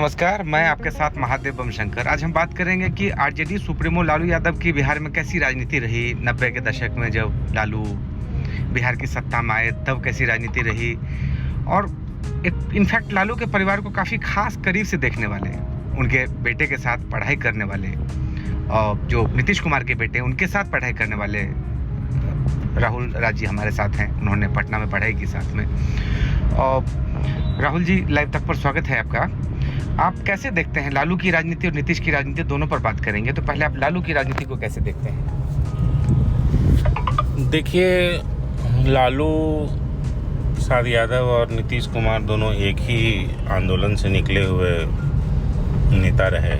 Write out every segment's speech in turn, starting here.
नमस्कार, मैं आपके साथ महादेव बमशंकर। आज हम बात करेंगे कि आरजेडी सुप्रीमो लालू यादव की बिहार में कैसी राजनीति रही। 90 के दशक में जब लालू बिहार की सत्ता में आए तब कैसी राजनीति रही, और इनफैक्ट लालू के परिवार को काफ़ी खास करीब से देखने वाले, उनके बेटे के साथ पढ़ाई करने वाले, और जो नीतीश कुमार के बेटे उनके साथ पढ़ाई करने वाले राहुल राज जी हमारे साथ हैं। उन्होंने पटना में पढ़ाई की साथ में। और राहुल जी, लाइव तक पर स्वागत है आपका। आप कैसे देखते हैं लालू की राजनीति और नीतीश की राजनीति, दोनों पर बात करेंगे। तो पहले आप लालू की राजनीति को कैसे देखते हैं? देखिए, लालू प्रसाद यादव और नीतीश कुमार दोनों एक ही आंदोलन से निकले हुए नेता रहे,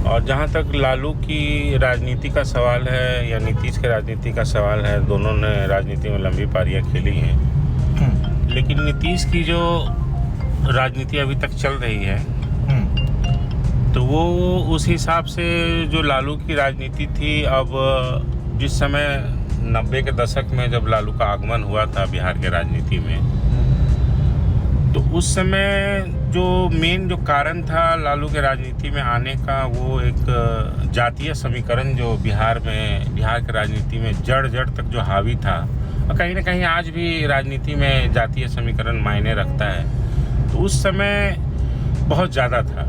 और जहाँ तक लालू की राजनीति का सवाल है या नीतीश की राजनीति का सवाल है, दोनों ने राजनीति में लंबी पारियां खेली हैं। लेकिन नीतीश की जो राजनीति अभी तक चल रही है, तो वो उस हिसाब से जो लालू की राजनीति थी, अब जिस समय 90 के दशक में जब लालू का आगमन हुआ था बिहार के राजनीति में, तो उस समय जो मेन जो कारण था लालू के राजनीति में आने का, वो एक जातीय समीकरण जो बिहार की राजनीति में जड़ तक जो हावी था, और कहीं ना कहीं आज भी राजनीति में जातीय समीकरण मायने रखता है, तो उस समय बहुत ज़्यादा था।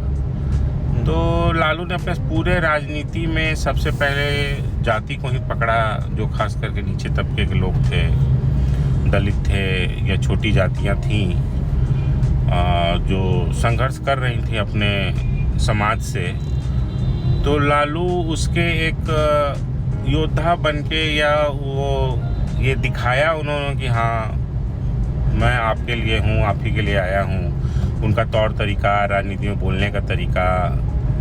तो लालू ने अपने पूरे राजनीति में सबसे पहले जाति को ही पकड़ा, जो खास करके नीचे तबके के लोग थे, दलित थे या छोटी जातियां थीं, जो संघर्ष कर रही थी अपने समाज से। तो लालू उसके एक योद्धा बनके, या वो ये दिखाया उन्होंने कि हाँ, मैं आपके लिए हूँ, आप ही के लिए आया हूँ। उनका तौर तरीका, राजनीति में बोलने का तरीका,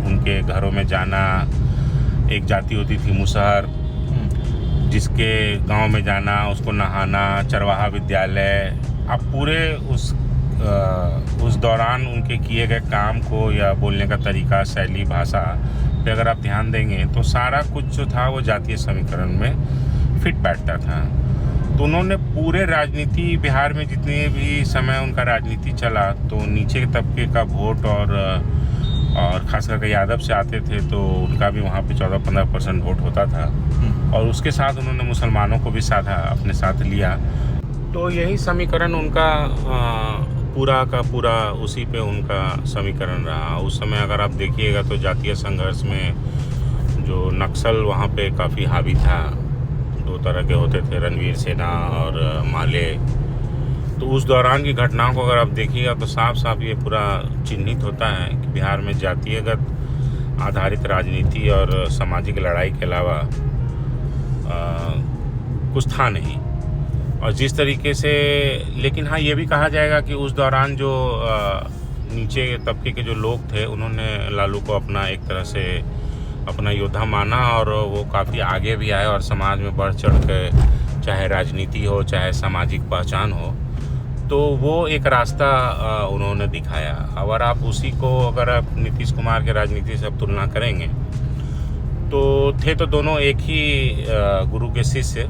उनके घरों में जाना, एक जाति होती थी मुसहर, जिसके गांव में जाना, उसको नहाना, चरवाहा विद्यालय। अब पूरे उस दौरान उनके किए गए काम को या बोलने का तरीका, शैली, भाषा पे अगर आप ध्यान देंगे तो सारा कुछ जो था वो जातीय समीकरण में फिट बैठता था। तो उन्होंने पूरे राजनीति बिहार में जितने भी समय उनका राजनीति चला, तो नीचे के तबके का वोट और खास करके यादव से आते थे, तो उनका भी वहाँ पे 14-15% वोट होता था, और उसके साथ उन्होंने मुसलमानों को भी साधा, अपने साथ लिया। तो यही समीकरण उनका पूरा का पूरा उसी पे उनका समीकरण रहा। उस समय अगर आप देखिएगा तो जातीय संघर्ष में जो नक्सल वहाँ पे काफ़ी हावी था, दो तरह के होते थे, रणवीर सेना और माले। तो उस दौरान की घटनाओं को अगर आप देखिएगा तो साफ साफ ये पूरा चिन्हित होता है कि बिहार में जातीयगत आधारित राजनीति और सामाजिक लड़ाई के अलावा कुछ था नहीं। और जिस तरीके से, लेकिन हाँ, ये भी कहा जाएगा कि उस दौरान जो नीचे तबके के जो लोग थे, उन्होंने लालू को अपना एक तरह से अपना योद्धा माना, और वो काफ़ी आगे भी आए और समाज में बढ़ चढ़ के, चाहे राजनीति हो चाहे सामाजिक पहचान हो, तो वो एक रास्ता उन्होंने दिखाया। अगर आप उसी को अगर आप नीतीश कुमार के राजनीति से आप तुलना करेंगे, तो थे तो दोनों एक ही गुरु के शिष्य,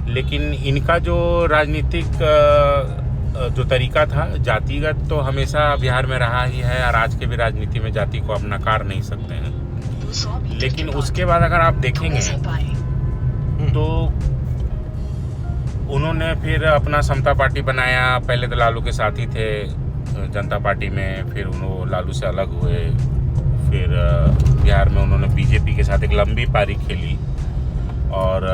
लेकिन इनका जो राजनीतिक जो तरीका था जातिगत, तो हमेशा बिहार में रहा ही है, और आज के भी राजनीति में जाति को आप नकार नहीं सकते हैं। लेकिन उसके बाद अगर आप देखेंगे तो उन्होंने फिर अपना समता पार्टी बनाया। पहले तो लालू के साथी थे जनता पार्टी में, फिर उन्होंने लालू से अलग हुए, फिर बिहार में उन्होंने बीजेपी के साथ एक लंबी पारी खेली, और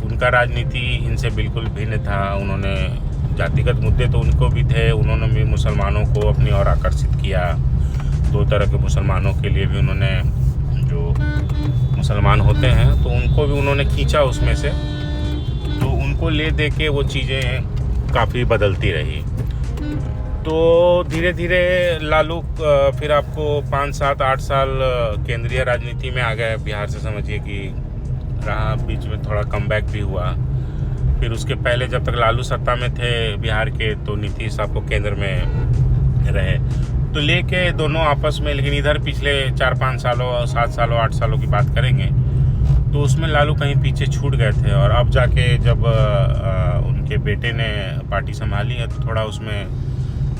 उनका राजनीति इनसे बिल्कुल भिन्न था। उन्होंने जातिगत मुद्दे तो उनको भी थे, उन्होंने भी मुसलमानों को अपनी ओर आकर्षित किया। दो तरह के मुसलमानों के लिए भी उन्होंने, जो मुसलमान होते हैं तो उनको भी उन्होंने खींचा उसमें से, तो उनको ले दे के वो चीज़ें काफ़ी बदलती रही। तो धीरे धीरे लालू फिर आपको 5, 7, 8 साल केंद्रीय राजनीति में आ गए बिहार से, समझिए कि रहा। बीच में थोड़ा कमबैक भी हुआ। फिर उसके पहले जब तक लालू सत्ता में थे बिहार के, तो नीतीश आपको केंद्र में रहे, तो लेके दोनों आपस में। लेकिन इधर पिछले 4-5 सालों, 7 सालों, 8 सालों की बात करेंगे तो उसमें लालू कहीं पीछे छूट गए थे। और अब जाके जब उनके बेटे ने पार्टी संभाली है, तो थोड़ा उसमें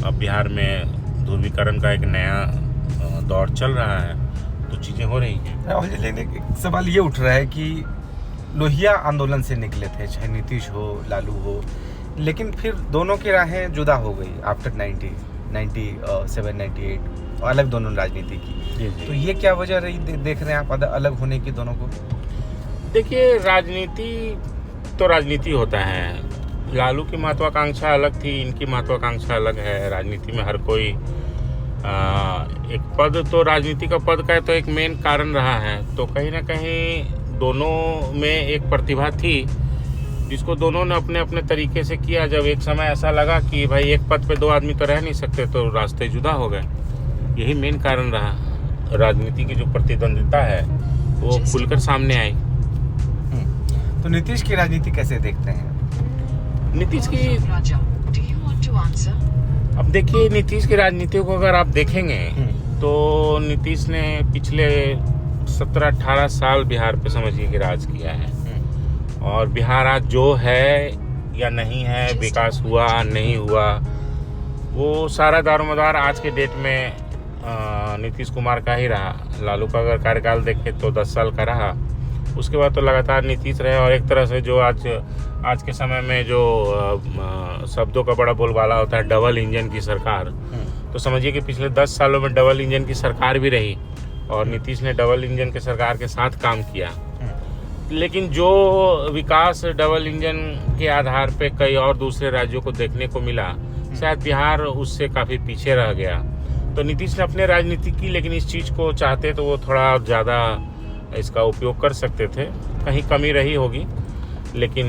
अब बिहार में ध्रुवीकरण का एक नया दौर चल रहा है, तो चीज़ें हो रही हैं। राहुल जी, लेकिन एक सवाल ये उठ रहा है कि लोहिया आंदोलन से निकले थे, चाहे नीतीश हो लालू हो, लेकिन फिर दोनों की राहें जुदा हो गई आफ्टर 97, 98 और अलग दोनों राजनीति की। तो ये क्या वजह रही देख रहे हैं आप अलग होने की दोनों को? देखिए, राजनीति तो राजनीति होता है। लालू की महत्वाकांक्षा अलग थी, इनकी महत्वाकांक्षा अलग है। राजनीति में हर कोई एक पद, तो राजनीति का पद का तो एक मेन कारण रहा है। तो कहीं ना कहीं दोनों में एक प्रतिभा थी जिसको दोनों ने अपने अपने तरीके से किया। जब एक समय ऐसा लगा कि भाई एक पद पे दो आदमी तो रह नहीं सकते, तो रास्ते जुदा हो गए। यही मेन कारण रहा। राजनीति की जो प्रतिद्वंदिता है वो खुलकर सामने आई। तो नीतीश की राजनीति कैसे देखते हैं? नीतीश की, अब देखिए, नीतीश की राजनीति को अगर आप देखेंगे तो नीतीश ने पिछले 17-18 साल बिहार पे समझिए कि राज किया है। और बिहार आज जो है या नहीं है, विकास हुआ नहीं हुआ, वो सारा दारोमदार आज के डेट में नीतीश कुमार का ही रहा। लालू का अगर कार्यकाल देखें तो 10 साल का रहा, उसके बाद तो लगातार नीतीश रहे। और एक तरह से जो आज के समय में जो शब्दों का बड़ा बोलबाला होता है, डबल इंजन की सरकार, तो समझिए कि पिछले 10 सालों में डबल इंजन की सरकार भी रही और नीतीश ने डबल इंजन के सरकार के साथ काम किया। लेकिन जो विकास डबल इंजन के आधार पे कई और दूसरे राज्यों को देखने को मिला, शायद बिहार उससे काफ़ी पीछे रह गया। तो नीतीश ने अपने राजनीति की, लेकिन इस चीज़ को चाहते तो वो थोड़ा ज़्यादा इसका उपयोग कर सकते थे। कहीं कमी रही होगी, लेकिन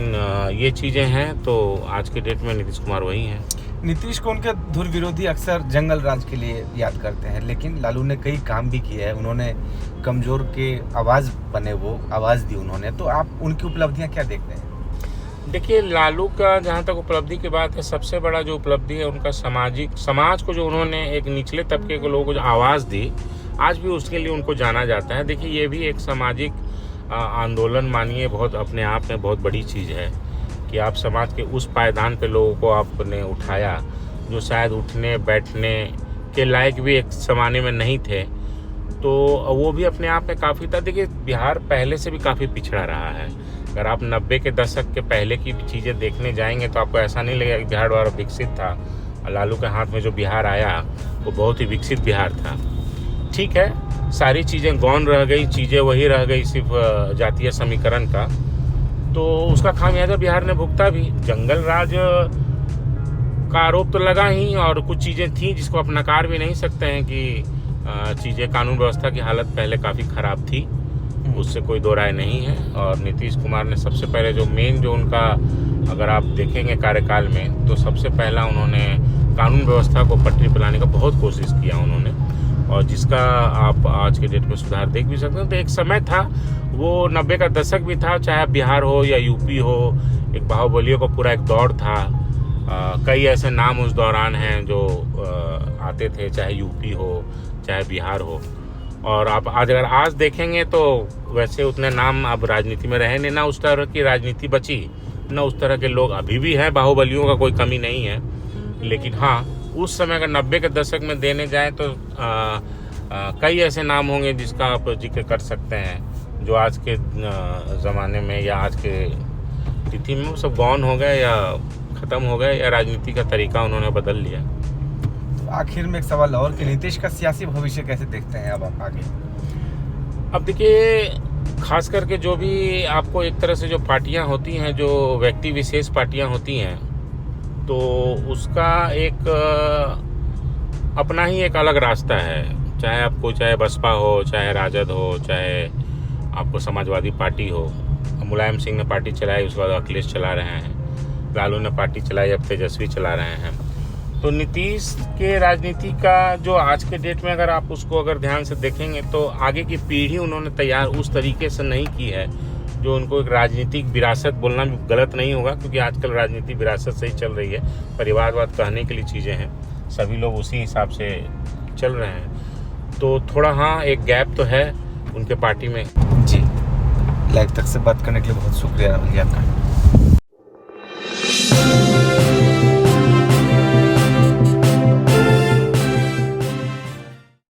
ये चीज़ें हैं। तो आज के डेट में नीतीश कुमार वही हैं। नीतीश को उनके धुर विरोधी अक्सर जंगल राज के लिए याद करते हैं, लेकिन लालू ने कई काम भी किए हैं। उन्होंने कमजोर के आवाज़ बने, वो आवाज़ दी उन्होंने। तो आप उनकी उपलब्धियां क्या देखते हैं? देखिए, लालू का जहाँ तक उपलब्धि की बात है, सबसे बड़ा जो उपलब्धि है उनका समाज को जो उन्होंने एक निचले तबके के लोगों को जो आवाज़ दी, आज भी उसके लिए उनको जाना जाता है। देखिए, ये भी एक सामाजिक आंदोलन मानिए, बहुत अपने आप में बहुत बड़ी चीज़ है कि आप समाज के उस पायदान पे लोगों को आपने उठाया जो शायद उठने बैठने के लायक भी एक ज़माने में नहीं थे। तो वो भी अपने आप में काफ़ी था। देखिए, बिहार पहले से भी काफ़ी पिछड़ा रहा है। अगर आप 90 के दशक के पहले की चीज़ें देखने जाएंगे तो आपको ऐसा नहीं लगेगा कि बिहार बड़ा विकसित था। लालू के हाथ में जो बिहार आया वो बहुत ही विकसित बिहार था। ठीक है, सारी चीज़ें गौण रह गई, चीज़ें वही रह गई, सिर्फ जातीय समीकरण का। तो उसका खामियाजा बिहार ने भुगता भी। जंगल राज का आरोप तो लगा ही, और कुछ चीज़ें थी जिसको आप नकार भी नहीं सकते हैं कि चीज़ें, कानून व्यवस्था की हालत पहले काफ़ी ख़राब थी, उससे कोई दो राय नहीं है। और नीतीश कुमार ने सबसे पहले जो उनका अगर आप देखेंगे कार्यकाल में, तो सबसे पहला उन्होंने कानून व्यवस्था को पटरी पर लाने का बहुत कोशिश किया उन्होंने, और जिसका आप आज के डेट में सुधार देख भी सकते हैं। तो एक समय था, वो 90 का दशक भी था, चाहे बिहार हो या यूपी हो, एक बाहुबलियों का पूरा एक दौर था। कई ऐसे नाम उस दौरान हैं जो आते थे, चाहे यूपी हो चाहे बिहार हो। और आप आज देखेंगे तो वैसे उतने नाम अब राजनीति में रहे नहीं, ना उस तरह की राजनीति बची, ना उस तरह के लोग अभी भी हैं। बाहुबलियों का कोई कमी नहीं है, लेकिन हाँ, उस समय अगर 90 के दशक में देने जाएं तो कई ऐसे नाम होंगे जिसका आप जिक्र कर सकते हैं, जो आज के ज़माने में या आज के तिथि में सब गौन हो गए या ख़त्म हो गए, या राजनीति का तरीका उन्होंने बदल लिया। तो आखिर में एक सवाल और कि नीतीश का सियासी भविष्य कैसे देखते हैं अब आप आगे? अब देखिए, खास करके जो भी आपको एक तरह से जो पार्टियां होती हैं, जो व्यक्ति विशेष पार्टियां होती हैं, तो उसका एक अपना ही एक अलग रास्ता है। चाहे बसपा हो, चाहे राजद हो, चाहे आपको समाजवादी पार्टी हो। मुलायम सिंह ने पार्टी चलाई, उसके बाद अखिलेश चला रहे हैं। लालू ने पार्टी चलाई, अब तेजस्वी चला रहे हैं। तो नीतीश के राजनीति का जो आज के डेट में अगर आप उसको अगर ध्यान से देखेंगे, तो आगे की पीढ़ी उन्होंने तैयार उस तरीके से नहीं की है जो उनको एक राजनीतिक विरासत बोलना भी गलत नहीं होगा, क्योंकि आजकल राजनीति विरासत से ही चल रही है। परिवारवाद कहने के लिए चीज़ें हैं, सभी लोग उसी हिसाब से चल रहे हैं। तो थोड़ा हाँ, एक गैप तो है उनके पार्टी में। जी, लाइव तक से बात करने के लिए बहुत शुक्रिया राहुल जी आपका।